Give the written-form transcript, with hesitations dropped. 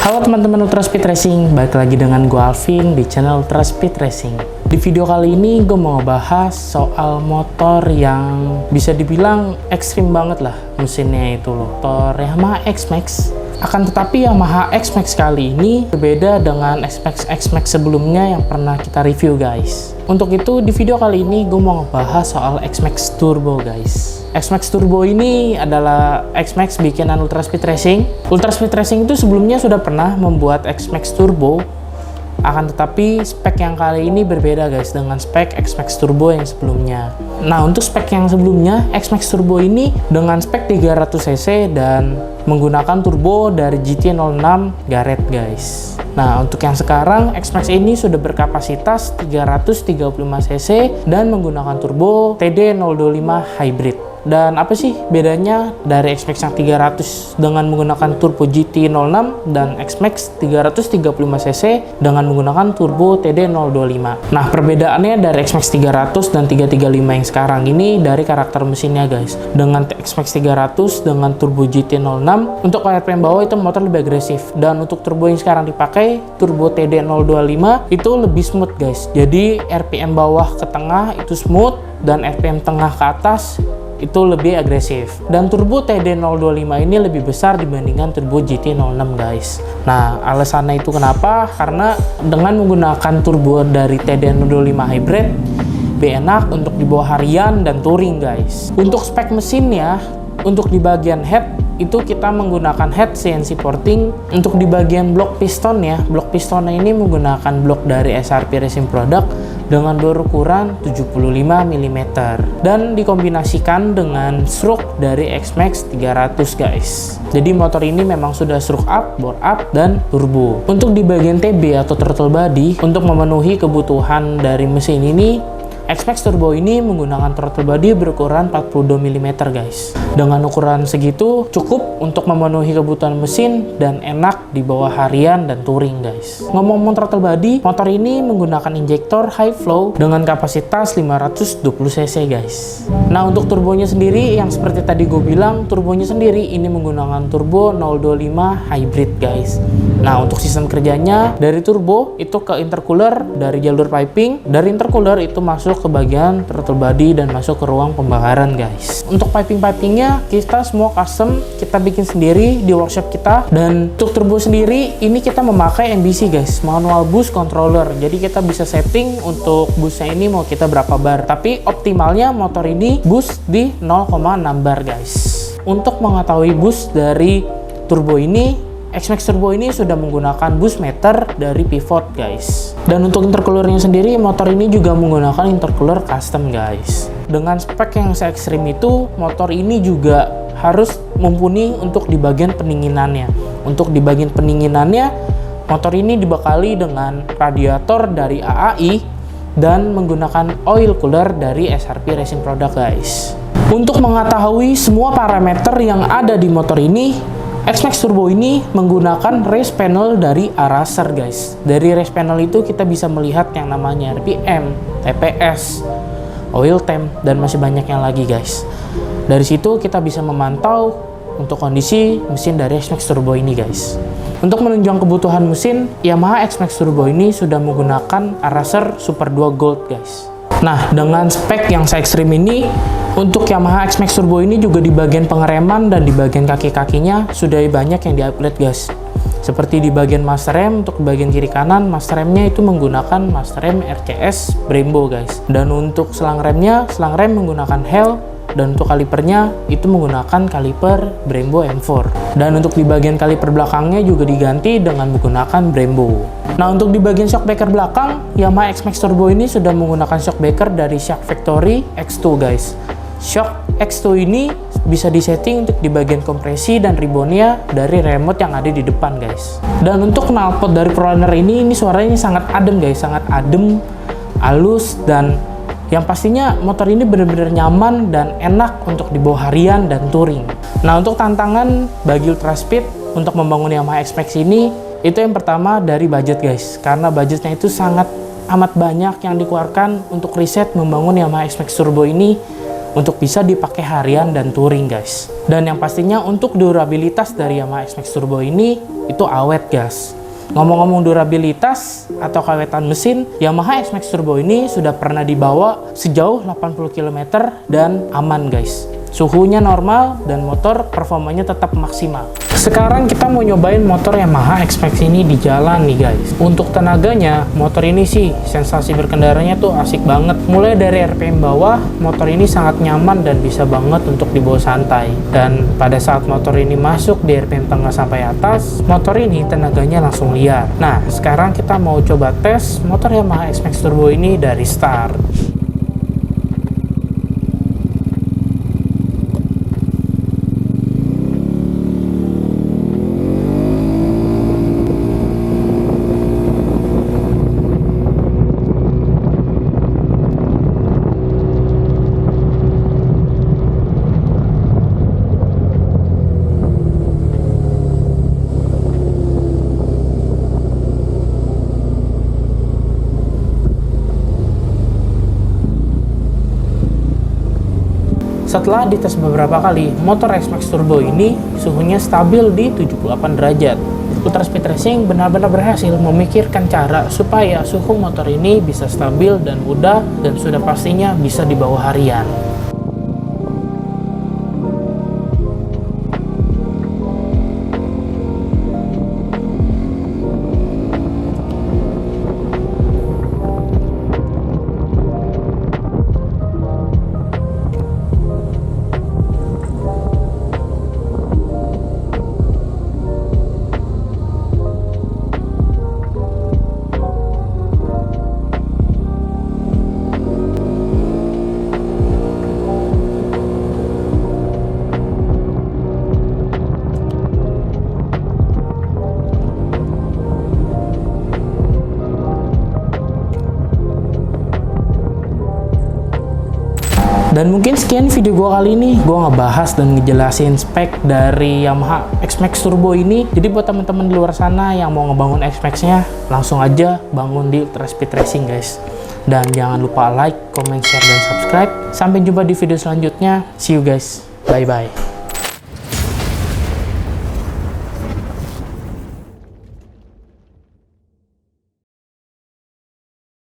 Halo teman-teman Ultra Speed Racing, balik lagi dengan gue Alvin di channel Ultra Speed Racing. Di video kali ini gue mau bahas soal motor yang bisa dibilang ekstrim banget lah mesinnya itu loh, motor Yamaha X-Max. Akan tetapi Yamaha X-Max kali ini berbeda dengan X-Max sebelumnya yang pernah kita review guys. Untuk itu di video kali ini gue mau ngebahas soal X-Max Turbo guys. X-Max Turbo ini adalah X-Max bikinan Ultra Speed Racing. Ultra Speed Racing itu sebelumnya sudah pernah membuat X-Max Turbo. Akan tetapi spek yang kali ini berbeda guys dengan spek X-Max Turbo yang sebelumnya. Nah, untuk spek yang sebelumnya X-Max Turbo ini dengan spek 300cc dan menggunakan turbo dari GT06 Garrett guys. Nah, untuk yang sekarang X-Max ini sudah berkapasitas 335cc dan menggunakan turbo TD025 hybrid. Dan apa sih bedanya dari X-Max yang 300 dengan menggunakan turbo GT06 dan X-Max 335cc dengan menggunakan turbo TD025? Nah, perbedaannya dari X-Max 300 dan 335 yang sekarang ini dari karakter mesinnya guys. Dengan X-Max 300 dengan turbo GT06, untuk RPM bawah itu motor lebih agresif. Dan untuk turbo yang sekarang dipakai, turbo TD025 itu lebih smooth guys. Jadi RPM bawah ke tengah itu smooth dan RPM tengah ke atas itu lebih agresif. Dan turbo TD025 ini lebih besar dibandingkan turbo GT06 guys. Nah, alasannya itu kenapa? Karena dengan menggunakan turbo dari TD025 hybrid lebih enak untuk dibawa harian dan touring guys. Untuk spek mesinnya, untuk di bagian head itu kita menggunakan head CNC porting. Untuk di bagian blok pistonnya, blok pistonnya ini menggunakan blok dari SRP Racing Product dengan bore ukuran 75 mm dan dikombinasikan dengan stroke dari X-Max 300 guys. Jadi motor ini memang sudah stroke up, bore up, dan turbo. Untuk di bagian TB atau throttle body, untuk memenuhi kebutuhan dari mesin ini, X-Max Turbo ini menggunakan throttle body berukuran 42 mm guys. Dengan ukuran segitu cukup untuk memenuhi kebutuhan mesin dan enak dibawa harian dan touring guys. Ngomong-ngomong throttle body, motor ini menggunakan injektor high flow dengan kapasitas 520cc guys. Nah, untuk turbonya sendiri yang seperti tadi gue bilang, turbonya sendiri ini menggunakan turbo 025 hybrid guys. Nah, untuk sistem kerjanya dari turbo itu ke intercooler dari jalur piping, dari intercooler itu masuk ke bagian throttle body dan masuk ke ruang pembakaran guys. Untuk pipingnya kita semua custom, kita bikin sendiri di workshop kita. Dan untuk turbo sendiri ini kita memakai MBC guys, manual boost controller. Jadi kita bisa setting untuk boostnya ini mau kita berapa bar, tapi optimalnya motor ini boost di 0,6 bar guys. Untuk mengetahui boost dari turbo ini, X-Max Turbo ini sudah menggunakan boost meter dari pivot guys. Dan untuk intercoolernya sendiri, motor ini juga menggunakan intercooler custom guys. Dengan spek yang se-ekstrim itu, motor ini juga harus mumpuni untuk di bagian pendinginannya. Untuk di bagian pendinginannya, motor ini dibekali dengan radiator dari AAI dan menggunakan oil cooler dari SRP Racing Product guys. Untuk mengetahui semua parameter yang ada di motor ini, X-Max Turbo ini menggunakan race panel dari Aracer guys. Dari race panel itu kita bisa melihat yang namanya RPM, TPS, oil temp, dan masih banyak yang lagi guys. Dari situ kita bisa memantau untuk kondisi mesin dari X-Max Turbo ini guys. Untuk menunjang kebutuhan mesin, Yamaha X-Max Turbo ini sudah menggunakan Aracer Super 2 Gold guys. Nah, dengan spek yang se-ekstrim ini, untuk Yamaha X-Max Turbo ini juga di bagian pengereman dan di bagian kaki-kakinya sudah banyak yang di-upgrade guys. Seperti di bagian master rem, untuk bagian kiri kanan master remnya itu menggunakan master rem RCS Brembo guys. Dan untuk selang remnya, selang rem menggunakan Hell. Dan untuk kalipernya itu menggunakan kaliper Brembo M4. Dan untuk di bagian kaliper belakangnya juga diganti dengan menggunakan Brembo. Nah, untuk di bagian shockbreaker belakang, Yamaha X-Max Turbo ini sudah menggunakan shockbreaker dari Shock Factory X2 guys. Shock X2 ini bisa disetting untuk di bagian kompresi dan ribbonnya dari remote yang ada di depan guys. Dan untuk knalpot dari ProRunner ini suaranya sangat adem guys, sangat adem, halus, dan yang pastinya motor ini benar-benar nyaman dan enak untuk dibawa harian dan touring. Nah, untuk tantangan bagi Ultra Speed untuk membangun Yamaha X-Max ini, itu yang pertama dari budget guys. Karena budgetnya itu sangat amat banyak yang dikeluarkan untuk riset membangun Yamaha X-Max Turbo ini. untuk bisa dipakai harian dan touring guys. Dan yang pastinya untuk durabilitas dari Yamaha X-Max Turbo ini itu awet guys. Ngomong-ngomong durabilitas atau kawetan mesin, Yamaha X-Max Turbo ini sudah pernah dibawa sejauh 80 km dan aman guys. Suhunya normal dan motor performanya tetap maksimal. Sekarang kita mau nyobain motor Yamaha X-Max ini di jalan nih guys. Untuk tenaganya, motor ini sih sensasi berkendaranya tuh asik banget. Mulai dari RPM bawah, motor ini sangat nyaman dan bisa banget untuk dibawa santai. Dan pada saat motor ini masuk di RPM tengah sampai atas, motor ini tenaganya langsung liar. Nah, sekarang kita mau coba tes motor Yamaha X-Max Turbo ini dari start. Setelah dites beberapa kali, motor X-Max Turbo ini suhunya stabil di 78 derajat. Ultra Speed Racing benar-benar berhasil memikirkan cara supaya suhu motor ini bisa stabil dan mudah dan sudah pastinya bisa dibawa harian. Dan mungkin sekian video gue kali ini. Gue ngebahas dan ngejelasin spek dari Yamaha X-Max Turbo ini. Jadi buat teman-teman di luar sana yang mau ngebangun X-Max-nya, langsung aja bangun di Ultra Speed Racing guys. Dan jangan lupa like, comment, share, dan subscribe. Sampai jumpa di video selanjutnya. See you guys. Bye-bye.